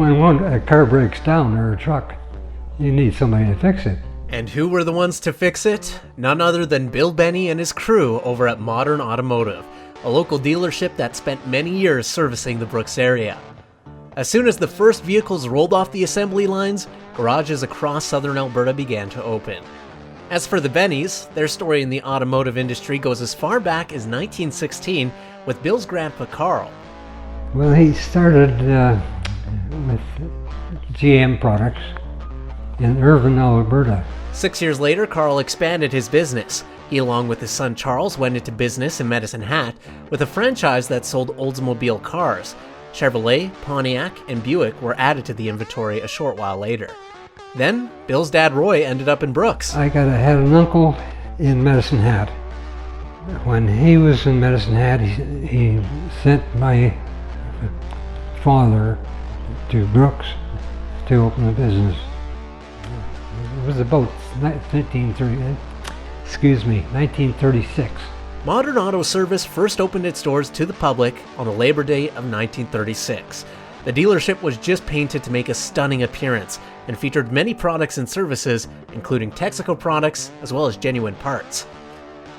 when a car breaks down or a truck, you need somebody to fix it. And who were the ones to fix it? None other than Bill Benny and his crew over at Modern Automotive, a local dealership that spent many years servicing the Brooks area. As soon as the first vehicles rolled off the assembly lines, garages across southern Alberta began to open. As for the Bennys, their story in the automotive industry goes as far back as 1916 with Bill's grandpa Carl. Well, he started with GM products in Irvine, Alberta. 6 years later, Carl expanded his business. He, along with his son Charles, went into business in Medicine Hat with a franchise that sold Oldsmobile cars. Chevrolet, Pontiac, and Buick were added to the inventory a short while later. Then, Bill's dad Roy ended up in Brooks. I had an uncle in Medicine Hat. When he was in Medicine Hat, he sent my father to Brooks to open a business. It was about 1936. Modern Auto Service first opened its doors to the public on the Labor Day of 1936. The dealership was just painted to make a stunning appearance and featured many products and services, including Texaco products as well as genuine parts.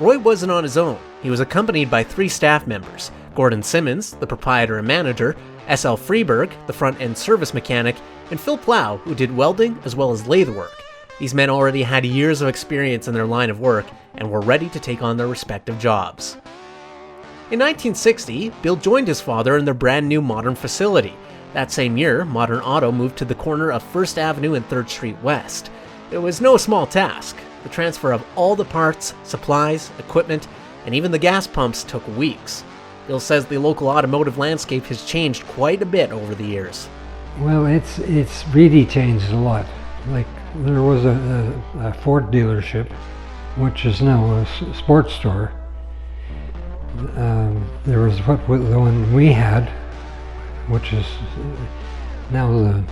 Roy wasn't on his own. He was accompanied by 3 staff members: Gordon Simmons, the proprietor and manager, S.L. Freeberg, the front-end service mechanic, and Phil Plow, who did welding as well as lathe work. These men already had years of experience in their line of work and were ready to take on their respective jobs. In 1960, Bill joined his father in their brand new modern facility. That same year, Modern Auto moved to the corner of 1st Avenue and 3rd Street West. It was no small task. The transfer of all the parts, supplies, equipment, and even the gas pumps took weeks. Bill says the local automotive landscape has changed quite a bit over the years. Well, it's really changed a lot. Like, there was a Ford dealership, which is now a sports store. There was the one we had, which is now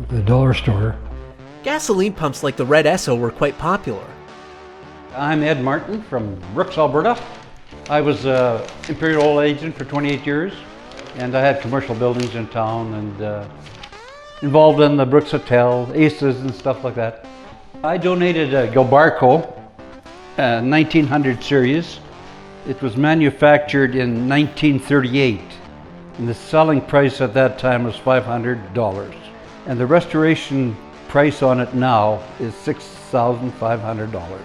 the dollar store. Gasoline pumps like the Red Esso were quite popular. I'm Ed Martin from Brooks, Alberta. I was an Imperial Oil agent for 28 years, and I had commercial buildings in town and involved in the Brooks Hotel, Aces and stuff like that. I donated a Gilbarco 1900 series. It was manufactured in 1938, and the selling price at that time was $500. And the restoration price on it now is $6,500.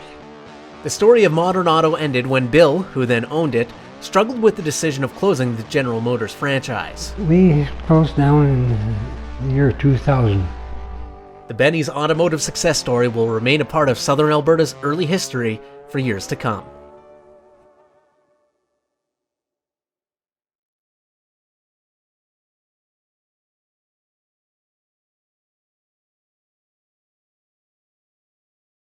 The story of Modern Auto ended when Bill, who then owned it, struggled with the decision of closing the General Motors franchise. We closed down in the year 2000. The Benny's automotive success story will remain a part of Southern Alberta's early history for years to come.